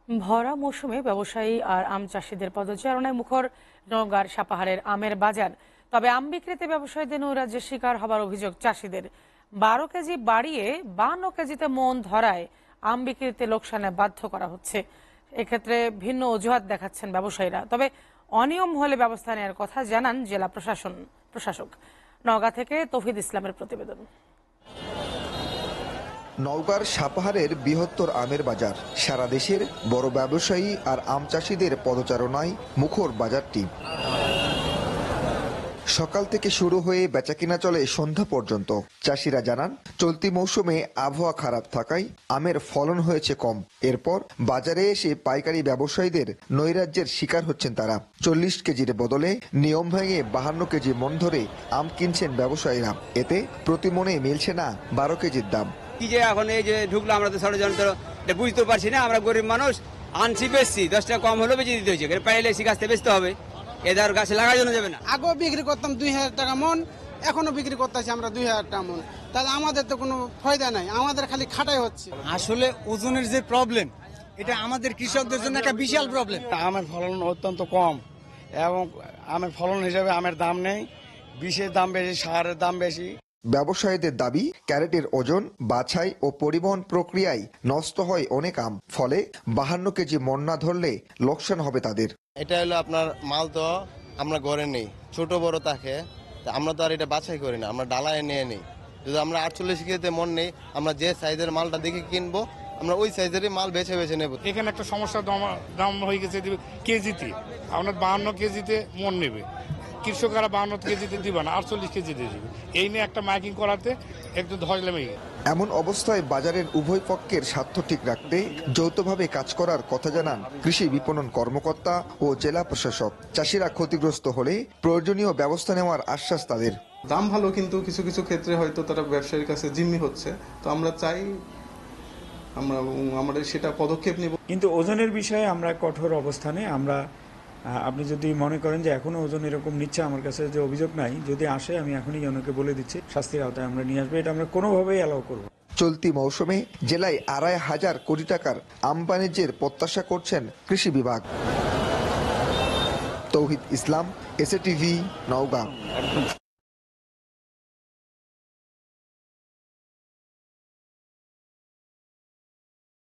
ভরা মৌসুমে ব্যবসায়ী আর আম চাষিদের পদচারণায় মুখর নওগাঁর সাপাহারের আমের বাজার। তবে আম বিক্রিতে ব্যবসায়ীদের নৈরাজ্যের শিকার হবার অভিযোগ চাষিদের। 12 কেজি বাড়িয়ে 52 কেজিতে মন ধরায় আম বিক্রিতে লোকসানে বাধ্য করা হচ্ছে। এক্ষেত্রে ভিন্ন অজুহাত দেখাচ্ছেন ব্যবসায়ীরা। তবে অনিয়ম হলে ব্যবস্থা নেওয়ার কথা জানান জেলা প্রশাসক। নওগাঁ থেকে তৌহিদ ইসলামের প্রতিবেদন। নওগাঁর সাপাহারের বৃহত্তর আমের বাজার। সারা দেশের বড় ব্যবসায়ী আর আম চাষিদের পদচারণায় মুখর বাজারটি। সকাল থেকে শুরু হয়ে বেচাকেনা চলে সন্ধ্যা পর্যন্ত। চাষিরা জানান, চলতি মৌসুমে আবহাওয়া খারাপ থাকায় আমের ফলন হয়েছে কম। এরপর বাজারে এসে পাইকারি ব্যবসায়ীদের নৈরাজ্যের শিকার হচ্ছেন তারা। 40 কেজির বদলে নিয়ম ভেঙে 52 কেজি মন ধরে আম কিনছেন ব্যবসায়ীরা। এতে প্রতি মনে মিলছে না 12 কেজির দাম। কি যে এখন এই যে ঢুকলো, আমরা তো ষড়যন্ত্র বুঝতে পারছি না। আমরা গরিব মানুষ, আনছি বেশি 10 টাকা কম হলেও বেঁচে দিতে হয়েছে। পাইলে এসে গাছতে বেচতে হবে, এদের গাছে লাগার জন্য যাবে না। আগেও বিক্রি করতাম 2000 টাকা মন, এখনো বিক্রি করতেছি আমরা 2000 টাকা মন। তাহলে আমাদের তো কোনো ফায়দা নাই, আমাদের খালি খাটাই হচ্ছে। আসলে ওজনের যে প্রবলেম, এটা আমাদের কৃষকদের জন্য একটা বিশাল প্রবলেম। আমের ফলন অত্যন্ত কম এবং আমের ফলন হিসাবে আমের দাম নেই, বিষের দাম বেশি, সারের দাম বেশি। ব্যবসায়ীদের দাবি, ক্যারেটের ওজন, বাছাই ও পরিবহন প্রক্রিয়ায় নষ্ট হয় অনেক আম। ফলে 52 কেজি মন না ধরলে লোকসান হবে তাদের। এটা হলো আপনার মাল, তো আমরা ঘরে নেই, ছোট বড় থাকে, আমরা তো আর এটা বাছাই করি না, আমরা ডালায় নিয়ে নিই। যদি আমরা 48 কেজিতে মন নেই, আমরা যে সাইজের মালটা দেখে কিনবো, আমরা ওই সাইজেরই মাল বেছে বেছে নেব। এখানে একটা সমস্যা, দাম হয়ে গেছে কেজিতে। আপনার 52 কেজিতে মন নেবে, কৃষকরা 52 কেজিতে দিবে না, 48 কেজিতে দিবে। এই নিয়ে একটা মাইকিং করাতে একটু ধস লেগে গেছে। এমন অবস্থায় বাজারের উভয় পক্ষের স্বার্থ ঠিক রাখতে যৌথভাবে কাজ করার কথা জানান কৃষি বিপণন কর্মকর্তা ও জেলা প্রশাসক। চাষিরা ক্ষতিগ্রস্ত হলে প্রয়োজনীয় ব্যবস্থা নেওয়ার আশ্বাস তাদের। দাম ভালো, কিন্তু কিছু কিছু ক্ষেত্রে হয়তো তারা ব্যবসায়ীর কাছে জিম্মি হচ্ছে। তো আমরা চাই আমরা সেটা পদক্ষেপ নেব। কিন্তু ওজনের বিষয়ে আমরা কঠোর অবস্থানে। আপনি যদি মনে করেন যে এখনো ওজন এরকম নিচ্ছে, আমার কাছে যে অভিযোগ নাই, যদি আসে আমি এখনই জনকে বলে দিচ্ছি, শাস্তির আওতায় আমরা নিয়ে আসবো। এটা আমরা কোনোভাবেই অ্যালাউ করব। চলতি মৌসুমে জেলায় 2,500 কোটি টাকার আম বাণিজ্যের প্রত্যাশা করছেন কৃষি বিভাগ। তৌহিদ ইসলাম, এসএটিভি, নওগাঁ।